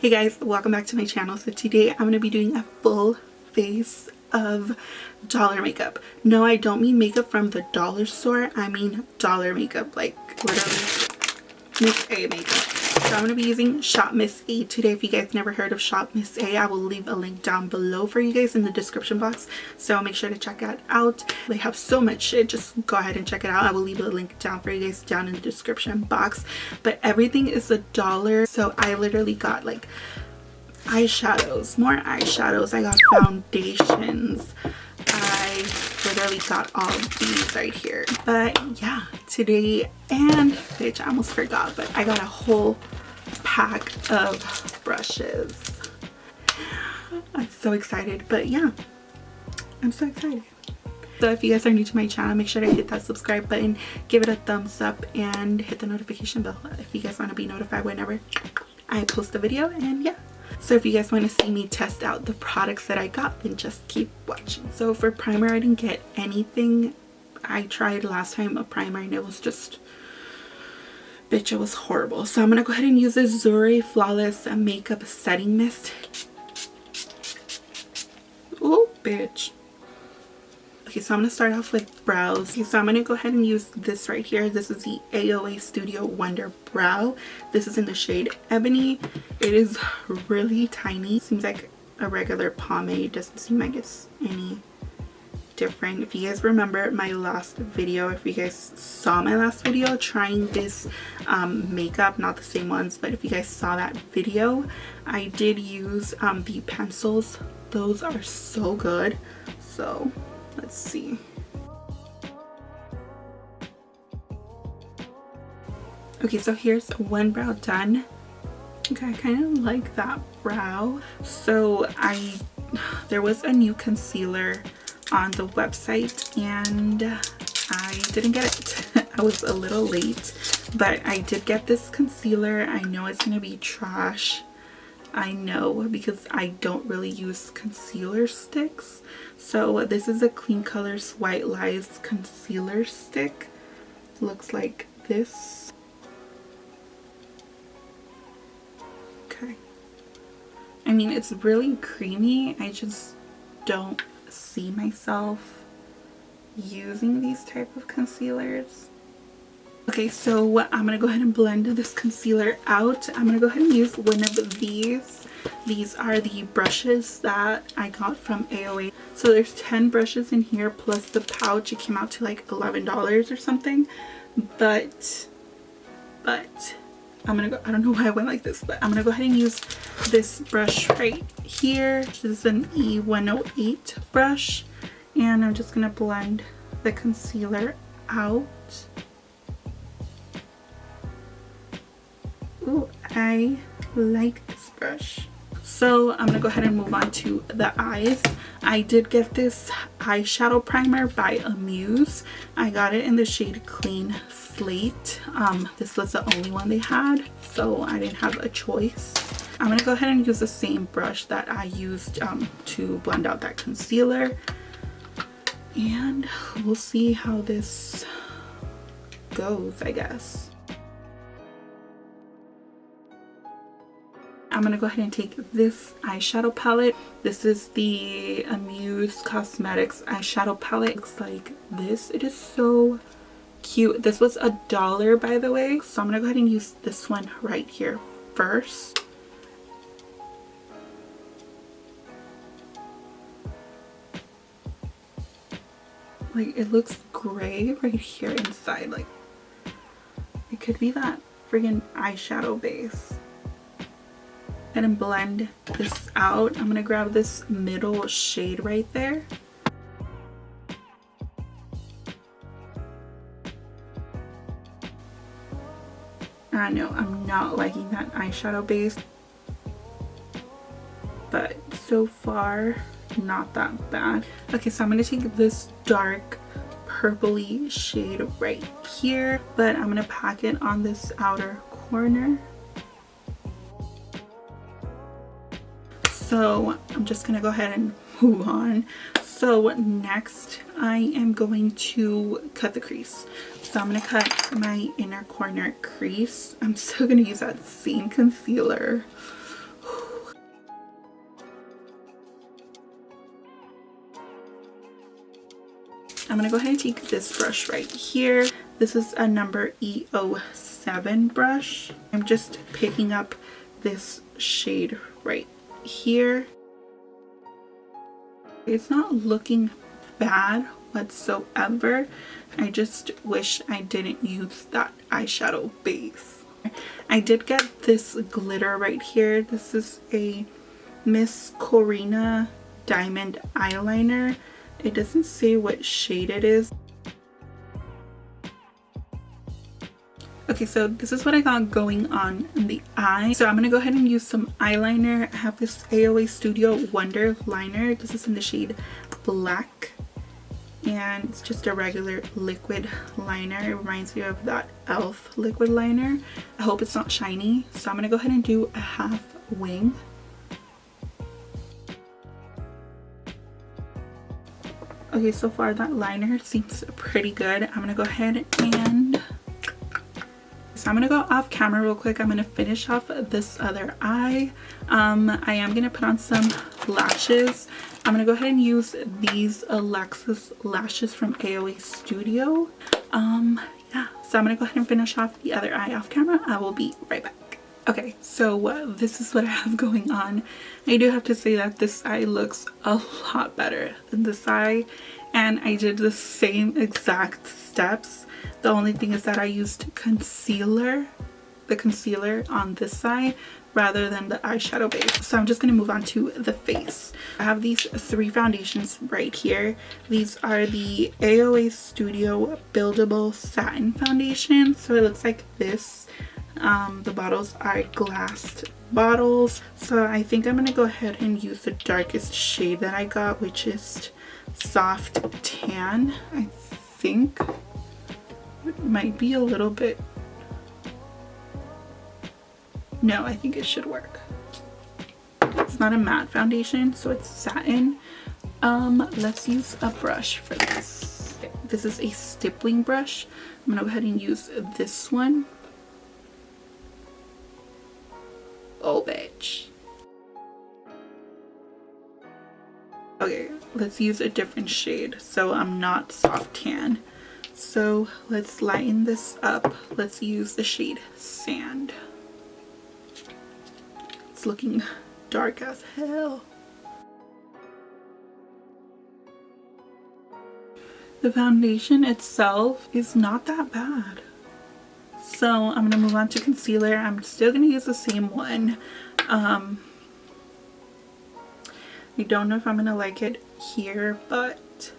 Hey guys, welcome back to my channel. So today I'm going to be doing a full face of dollar makeup. No, I don't mean makeup from the dollar store. I mean dollar makeup, like literally Miss A makeup. So I'm going to be using Shop Miss A today. If you guys never heard of Shop Miss A, I will leave a link down below for you guys in the description box. So make sure to check that out. They have so much shit. Just go ahead and check it out. I will leave a link down for you guys down in the description box. But everything is $1. So I literally got like eyeshadows, more eyeshadows. I got foundations. I literally got all of these right here. But yeah, today, and bitch, I almost forgot, but I got a whole pack of brushes. I'm so excited. But yeah, I'm so excited. So if you guys are new to my channel, make sure to hit that subscribe button, give it a thumbs up, and hit the notification bell if you guys want to be notified whenever I post a video. And yeah, so if you guys want to see me test out the products that I got, then just keep watching. So for primer, I didn't get anything. I tried last time a primer and it was just, bitch, it was horrible. So I'm gonna go ahead and use this Zure Flawless Makeup Setting Mist. Oh bitch. Okay, so I'm going to start off with brows. Okay, so I'm going to go ahead and use this right here. This is the AOA Studio Wonder Brow. This is in the shade Ebony. It is really tiny. Seems like a regular pomade. Doesn't seem like it's any different. If you guys remember my last video, if you guys saw my last video trying this makeup, not the same ones, but if you guys saw that video, I did use the pencils. Those are so good. So let's see. Okay, so here's one brow done. Okay, I kind of like that brow. So there was a new concealer on the website and I didn't get it. I was a little late, but I did get this concealer. I know it's gonna be trash. I know, because I don't really use concealer sticks. So this is a Clean Colors White Lies concealer stick. Looks like this. Okay. I mean, it's really creamy. I just don't see myself using these type of concealers. Okay, so I'm going to go ahead and blend this concealer out. I'm going to go ahead and use one of these. These are the brushes that I got from AOA. So there's 10 brushes in here plus the pouch. It came out to like $11 or something. But I'm going to go, I don't know why I went like this, but I'm going to go ahead and use this brush right here. This is an E108 brush. And I'm just going to blend the concealer out. Ooh, I like this brush. So I'm gonna go ahead and move on to the eyes. I did get this eyeshadow primer by Amuse. I got it in the shade Clean Slate. This was the only one they had, so I didn't have a choice. I'm gonna go ahead and use the same brush that I used to blend out that concealer, and we'll see how this goes, I guess. I'm going to go ahead and take this eyeshadow palette. This is the Amuse Cosmetics eyeshadow palette. It looks like this. It is so cute. This was $1, by the way. So I'm going to go ahead and use this one right here first. Like, it looks gray right here inside. Like, it could be that friggin' eyeshadow base. And blend this out. I'm gonna grab this middle shade right there. I know I'm not liking that eyeshadow base, but so far not that bad. Okay, so I'm gonna take this dark purpley shade right here, but I'm gonna pack it on this outer corner. So I'm just gonna go ahead and move on. So next I am going to cut the crease. So I'm gonna cut my inner corner crease. I'm still gonna use that same concealer. gonna go ahead and take this brush right here. This is a number E07 brush. I'm just picking up this shade right here. It's not looking bad whatsoever. I just wish I didn't use that eyeshadow base. I did get this glitter right here. This is a Miss Corina diamond eyeliner. It doesn't say what shade it is. Okay, so this is what I got going on in the eye. So I'm gonna go ahead and use some eyeliner. I have this AOA Studio Wonder liner. This is in the shade Black, and it's just a regular liquid liner. It reminds me of that e.l.f. liquid liner. I hope it's not shiny. So I'm gonna go ahead and do a half wing. Okay, so far that liner seems pretty good. I'm gonna go ahead and so I'm gonna go off camera real quick. I'm gonna finish off this other eye. I am gonna put on some lashes. I'm gonna go ahead and use these Alexis lashes from AOA Studio. Yeah, so I'm gonna go ahead and finish off the other eye off camera. I will be right back. Okay, so this is what I have going on. I do have to say that this eye looks a lot better than this eye, and I did the same exact steps. The only thing is that I used concealer, the concealer on this side rather than the eyeshadow base. So I'm just going to move on to the face. I have these three foundations right here. These are the AOA Studio Buildable Satin Foundation. So it looks like this. The bottles are glass bottles. So I think I'm going to go ahead and use the darkest shade that I got, which is Soft Tan. I think it might be a little bit, no, I think it should work. It's not a matte foundation, so it's satin. Let's use a brush for this. This is a stippling brush. I'm gonna go ahead and use this one. Oh bitch. Okay, let's use a different shade so I'm not soft tan. So let's lighten this up. Let's use the shade Sand. It's looking dark as hell. The foundation itself is not that bad. So I'm gonna move on to concealer. I'm still gonna use the same one. I don't know if I'm gonna like it here, but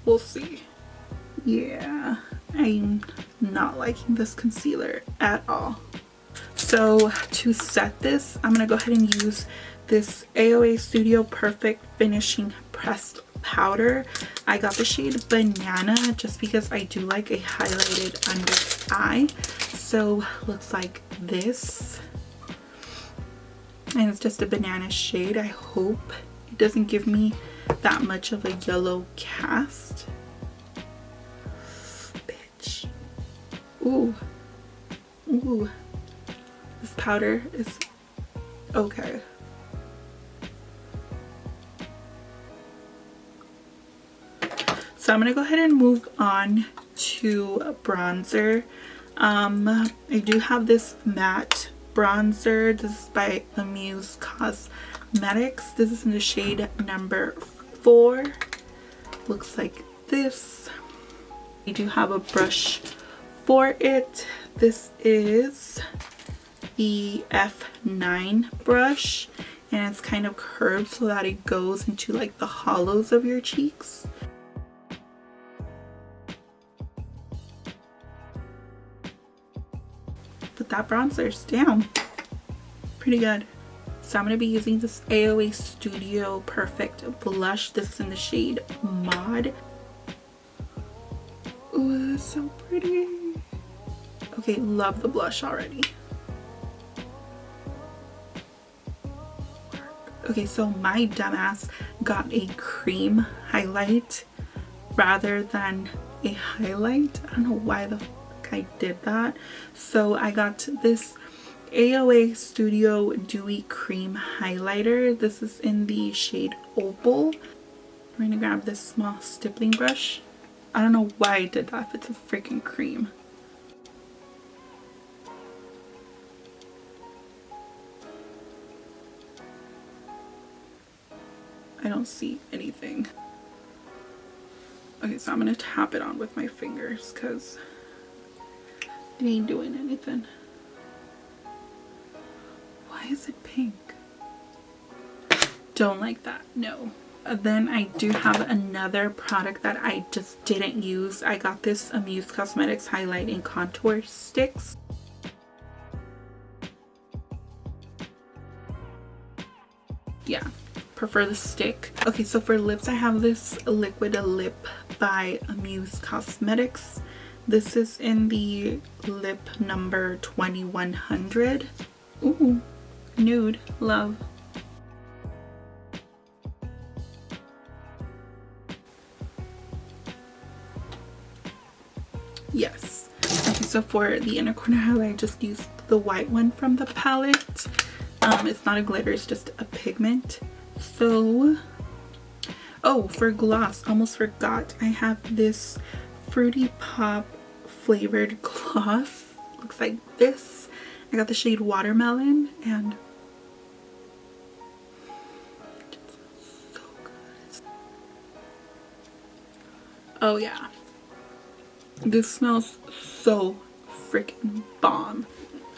we'll see. Yeah, I'm not liking this concealer at all. So to set this, I'm gonna go ahead and use this AOA Studio Perfect Finishing Pressed Powder. I got the shade Banana just because I do like a highlighted under eye. So looks like this. And it's just a banana shade. I hope it doesn't give me that much of a yellow cast. Bitch. Ooh. Ooh. This powder is okay. So I'm gonna go ahead and move on to bronzer. I do have this matte bronzer. This is by Amuse Cosmetics. This is in the shade number 4. Looks like this. I do have a brush for it. This is the F9 brush, and it's kind of curved so that it goes into like the hollows of your cheeks. But that bronzer's down pretty good. So I'm going to be using this AOA Studio Perfect blush. This is in the shade Mod. Ooh, that's so pretty. Okay, love the blush already. Okay, so my dumbass got a cream highlight rather than a highlight. I don't know why the fuck I did that. So I got this AOA Studio Dewy Cream Highlighter. This is in the shade Opal. We're gonna grab this small stippling brush. I don't know why I did that if it's a freaking cream. I don't see anything. Okay, so I'm gonna tap it on with my fingers because it ain't doing anything. Why is it pink? Don't like that, no. Then I do have another product that I just didn't use. I got this Muse Cosmetics Highlight and Contour Sticks. Yeah, prefer the stick. Okay, so for lips I have this liquid lip by Muse Cosmetics. This is in the lip number 2100. Ooh, nude, love. Yes. Okay, so for the inner corner highlight I just used the white one from the palette. It's not a glitter, it's just a pigment. So, oh, for gloss, almost forgot, I have this Fruity Pop flavored gloss. Looks like this. I got the shade Watermelon, and it smells so good. Oh yeah, this smells so freaking bomb.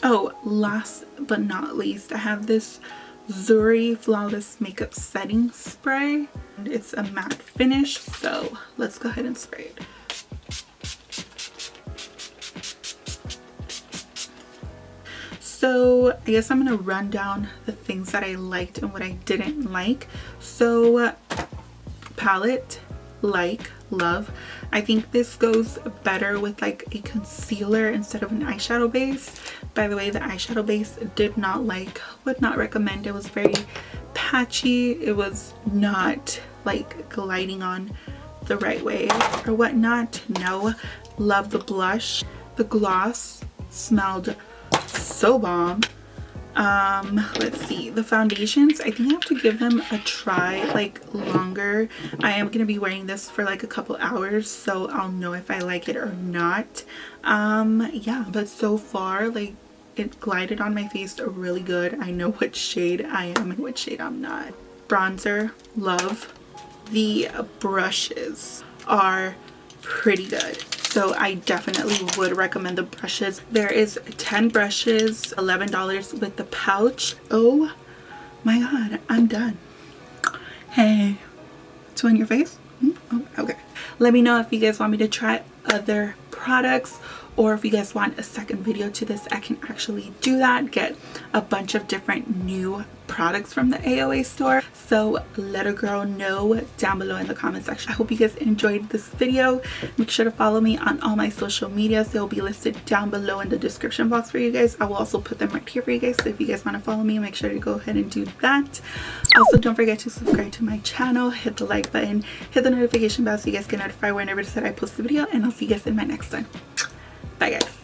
Oh, last but not least, I have this Zuri Flawless Makeup Setting Spray. It's a matte finish, so let's go ahead and spray it. So I guess I'm gonna run down the things that I liked and what I didn't like. So palette, like, love. I think this goes better with like a concealer instead of an eyeshadow base. By the way, the eyeshadow base did not like, would not recommend. It was very patchy. It was not like gliding on the right way or whatnot. No. Love the blush. The gloss smelled so bomb. Let's see, the foundations, I think I have to give them a try like longer. I am gonna be wearing this for like a couple hours, so I'll know if I like it or not. Yeah, but so far like it glided on my face really good. I know which shade I am and which shade I'm not. Bronzer, love. The brushes are pretty good, so I definitely would recommend the brushes. There is 10 brushes, $11 with the pouch. Oh my god, I'm done. Hey, two on your face? Oh, okay. Let me know if you guys want me to try other products, or if you guys want a second video to this. I can actually do that, get a bunch of different new products from the AOA store. So let a girl know down below in the comment section. I hope you guys enjoyed this video. Make sure to follow me on all my social medias. They'll be listed down below in the description box for you guys. I will also put them right here for you guys, so if you guys want to follow me, make sure to go ahead and do that. Also, don't forget to subscribe to my channel, hit the like button, hit the notification bell so you guys get notified whenever I post a video, and I'll see you guys in my next one. Bye guys.